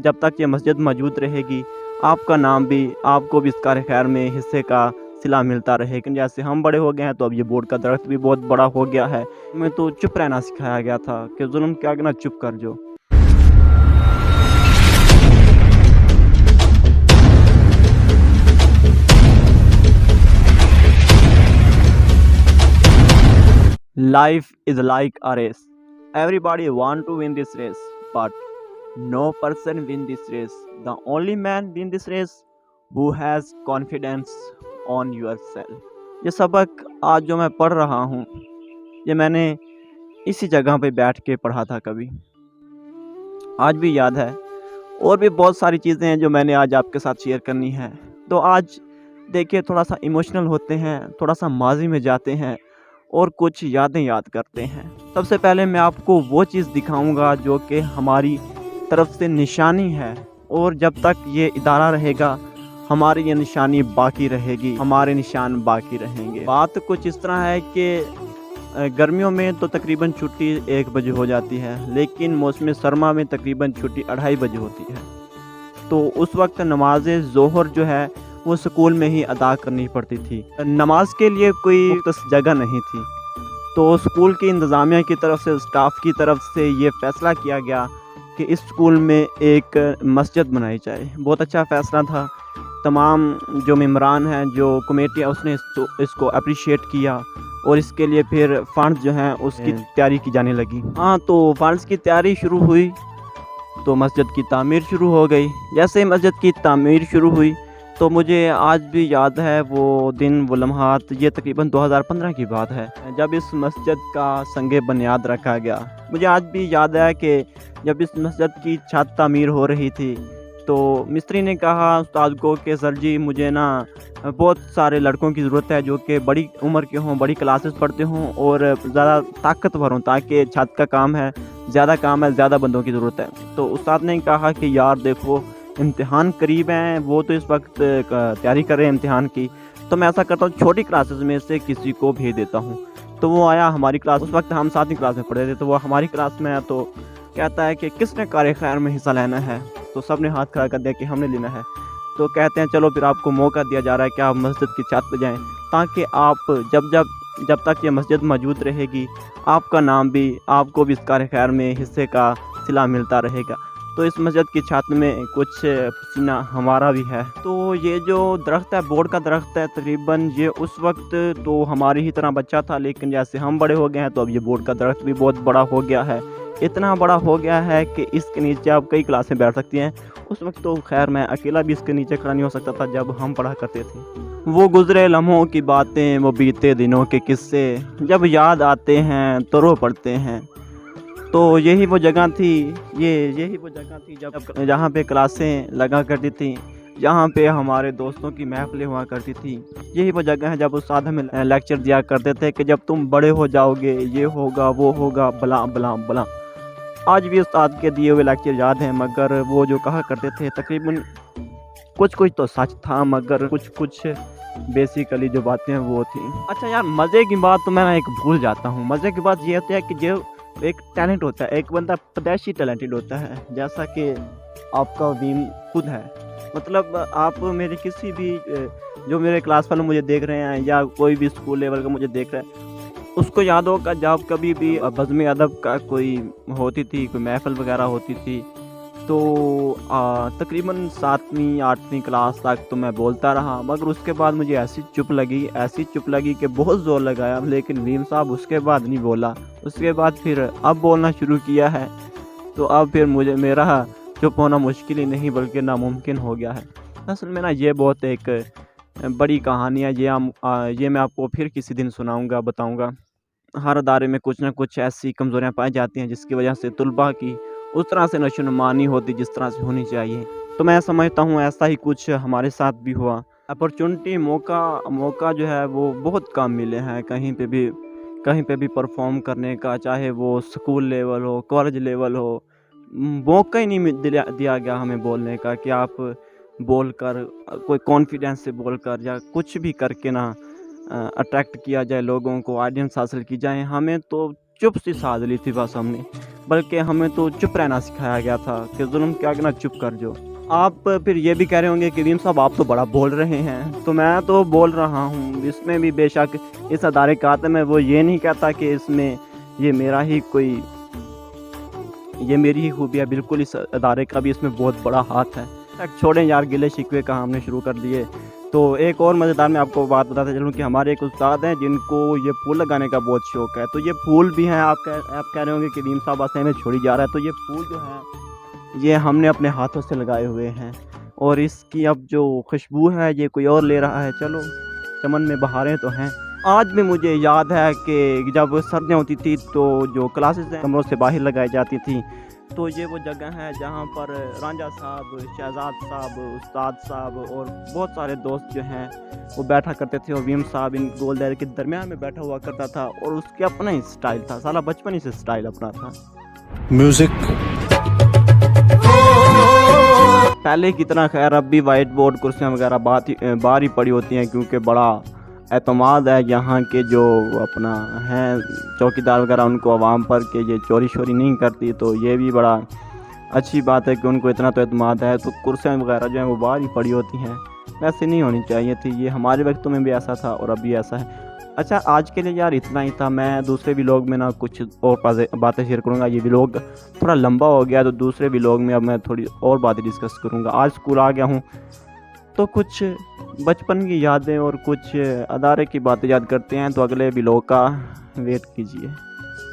जब तक ये मस्जिद मौजूद रहेगी आपका नाम भी, आपको भी इस कार खैर में हिस्से का सिला मिलता रहे। लेकिन जैसे हम बड़े हो गए हैं तो अब ये बोर्ड का दरख्त भी बहुत बड़ा हो गया है। हमें तो चुप रहना सिखाया गया था कि जुल्म क्या करना, चुप कर जो। Life is like a race. Everybody want to win this race, but no person win this race. The only man win this race who has confidence on yourself. ये सबक आज जो मैं पढ़ रहा हूँ, ये मैंने इसी जगह पे बैठ के पढ़ा था कभी, आज भी याद है। और भी बहुत सारी चीज़ें हैं जो मैंने आज आपके साथ शेयर करनी है। तो आज देखिए, थोड़ा सा इमोशनल होते हैं, थोड़ा सा माजी में जाते हैं और कुछ यादें याद करते हैं। सबसे पहले मैं आपको वो चीज़ दिखाऊंगा जो कि हमारी तरफ से निशानी है, और जब तक ये इदारा रहेगा हमारी ये निशानी बाकी रहेगी, हमारे निशान बाकी रहेंगे। बात कुछ इस तरह है कि गर्मियों में तो तकरीबन छुट्टी 1 बजे हो जाती है, लेकिन मौसम सरमा में तकरीबन छुट्टी 2:30 बजे होती है। तो उस वक्त नमाज ज़ोहर जो है वो स्कूल में ही अदा करनी पड़ती थी। नमाज के लिए कोई मुख्तस जगह नहीं थी, तो स्कूल की इंतज़ामिया की तरफ से, स्टाफ की तरफ से ये फ़ैसला किया गया कि इस स्कूल में एक मस्जिद बनाई जाए। बहुत अच्छा फ़ैसला था। तमाम जो मेम्बरान हैं, जो कमेटी है, उसने इसको अप्रिशिएट किया और इसके लिए फिर फ़ंड्स जो हैं उसकी तैयारी की जाने लगी। हाँ, तो फ़ंड्स की तैयारी शुरू हुई तो मस्जिद की तामीर शुरू हो गई। जैसे मस्जिद की तामीर शुरू हुई तो मुझे आज भी याद है वो दिन, वो लम्हात। ये तकरीबन 2015 की बात है जब इस मस्जिद का संगे बुनियाद रखा गया। मुझे आज भी याद है कि जब इस मस्जिद की छत तामीर हो रही थी तो मिस्त्री ने कहा उस्ताद को कि सर जी, मुझे ना बहुत सारे लड़कों की ज़रूरत है जो कि बड़ी उम्र के हों, बड़ी क्लासेस पढ़ते हों और ज़्यादा ताकतवर हों, ताकि छत का काम है, ज़्यादा काम है, ज़्यादा बंदों की ज़रूरत है। तो उस्ताद ने कहा कि यार देखो, इम्तिहान करीब हैं, वो तो इस वक्त तैयारी कर रहे हैं इम्तिहान की, तो मैं ऐसा करता हूँ छोटी क्लासेस में से किसी को भेज देता हूँ। तो वो आया हमारी क्लास, उस वक्त हम 7वीं क्लास में पढ़े थे, तो वो हमारी क्लास में है। तो कहता है कि किसने कार खैर में हिस्सा लेना है? तो सब ने हाथ खड़ा कर दिया कि हमने लेना है। तो कहते हैं चलो फिर आपको मौका दिया जा रहा है कि आप मस्जिद की छत पर जाएँ, ताकि आप जब तक ये मस्जिद मौजूद रहेगी आपका नाम भी, आपको भी इस कार खैर में हिस्से का सिला मिलता रहेगा। तो इस मस्जिद की छत में कुछ पसीना हमारा भी है। तो ये जो दरख्त है, बोर्ड का दरख्त है, तकरीबन ये उस वक्त तो हमारी ही तरह बच्चा था, लेकिन जैसे हम बड़े हो गए हैं तो अब ये बोर्ड का दरख्त भी बहुत बड़ा हो गया है। इतना बड़ा हो गया है कि इसके नीचे आप कई क्लासें बैठ सकती हैं। उस वक्त तो खैर मैं अकेला भी इसके नीचे खड़ा नहीं हो सकता था जब हम पढ़ा करते थे। वो गुज़रे लम्हों की बातें, वो बीते दिनों के किस्से जब याद आते हैं तो रो पड़ते हैं। तो यही वो जगह थी, यही वो जगह थी जब जहाँ पे क्लासें लगा करती थी, जहाँ पे हमारे दोस्तों की महफ़िलें हुआ करती थी। यही वो जगह है जब उस्ताद हमें लेक्चर दिया करते थे कि जब तुम बड़े हो जाओगे ये होगा, वो होगा, बला बला बला। आज भी उस्ताद के दिए हुए लेक्चर याद हैं, मगर वो जो कहा करते थे तकरीबन कुछ तो सच था, मगर कुछ बेसिकली जो बातें वो थी। अच्छा यार, मज़े की बात तो मैं एक भूल जाता हूँ। मज़े की बात ये होती है कि जो एक टैलेंट होता है, एक बंदा पैदाइशी टैलेंटेड होता है, जैसा कि आपका वीम खुद है। मतलब आप मेरे किसी भी जो मेरे क्लास वाले मुझे देख रहे हैं या कोई भी स्कूल लेवल का मुझे देख रहा है, उसको याद होगा जब कभी भी बज़्म अदब का कोई होती थी, कोई महफ़िल वगैरह होती थी, तो तकरीबन 7वीं 8वीं क्लास तक तो मैं बोलता रहा, मगर उसके बाद मुझे ऐसी चुप लगी कि बहुत ज़ोर लगाया, लेकिन वीम साहब उसके बाद नहीं बोला। उसके बाद फिर अब बोलना शुरू किया है, तो अब फिर मेरा चुप होना मुश्किल ही नहीं बल्कि नामुमकिन हो गया है। असल में ना ये बहुत एक बड़ी कहानी है, ये मैं आपको फिर किसी दिन सुनाऊँगा, बताऊँगा। हर अदारे में कुछ ना कुछ ऐसी कमज़ोरियाँ पाई जाती हैं जिसकी वजह से तुलबा की उस तरह से नशोनुमा नहीं होती जिस तरह से होनी चाहिए। तो मैं समझता हूँ ऐसा ही कुछ हमारे साथ भी हुआ। अपॉर्चुनिटी, मौका जो है वो बहुत कम मिले हैं कहीं पे भी परफॉर्म करने का, चाहे वो स्कूल लेवल हो, कॉलेज लेवल हो। मौका ही नहीं दिया गया हमें बोलने का कि आप बोल कर कोई कॉन्फिडेंस से बोल कर या कुछ भी करके ना अट्रैक्ट किया जाए लोगों को, ऑडियंस हासिल की जाए। हमें तो चुप सी साध ली थी बस हमने, बल्कि हमें तो चुप रहना सिखाया गया था कि जुल्म क्या करना, चुप कर जो। आप फिर ये भी कह रहे होंगे कि वीम साहब आप तो बड़ा बोल रहे हैं, तो मैं तो बोल रहा हूँ। इसमें भी बेशक इस अदारे का आदम है, वो ये नहीं कहता कि इसमें ये मेरी ही खूबी है, बिल्कुल इस अदारे का भी इसमें बहुत बड़ा हाथ है। तक छोड़ें यार, गिले शिकवे कहाँ हमने शुरू कर दिए। तो एक और मज़ेदार मैं आपको बात बताता चलूँ कि हमारे एक उस्ताद हैं जिनको ये फूल लगाने का बहुत शौक़ है। तो ये फूल भी हैं, आप कह रहे होंगे कि वीम साहब आस्ते में छोड़ी जा रहा है। तो ये फूल जो है ये हमने अपने हाथों से लगाए हुए हैं, और इसकी अब जो खुशबू है ये कोई और ले रहा है। चलो, चमन में बहारें तो हैं। आज भी मुझे याद है कि जब सर्दियाँ होती थी तो जो क्लासेस हैं कमरों से बाहर लगाई जाती थी। तो ये वो जगह है जहाँ पर रांझा साहब, शहजाद साहब, उस्ताद साहब और बहुत सारे दोस्त जो हैं वो बैठा करते थे, और वीम साहब इन गोल दायरे के दरमियान में बैठा हुआ करता था, और उसके अपना ही स्टाइल था, साला बचपन ही से स्टाइल अपना था। म्यूजिक पहले की तरह खैर अब भी वाइट बोर्ड कुर्सियाँ वगैरह बाहर ही पड़ी होती हैं, क्योंकि बड़ा एतमाद है यहाँ के जो अपना हैं चौकीदार वगैरह उनको आवाम पर कि ये चोरी शोरी नहीं करती। तो ये भी बड़ा अच्छी बात है कि उनको इतना तो एतमाद है। तो कुर्सियाँ वगैरह जो हैं वो बाहर ही पड़ी होती हैं, वैसे नहीं होनी चाहिए थी। ये हमारे वक्तों में भी ऐसा था और अभी ऐसा है। अच्छा, आज के लिए यार इतना ही था। मैं दूसरे व्लॉग में ना कुछ और बातें शेयर करूँगा। ये व्लॉग थोड़ा लंबा हो गया, तो दूसरे व्लॉग में अब मैं थोड़ी और बातें डिस्कस करूँगा। आज स्कूल आ गया हूँ तो कुछ बचपन की यादें और कुछ अदारे की बातें याद करते हैं। तो अगले व्लॉग का वेट कीजिए।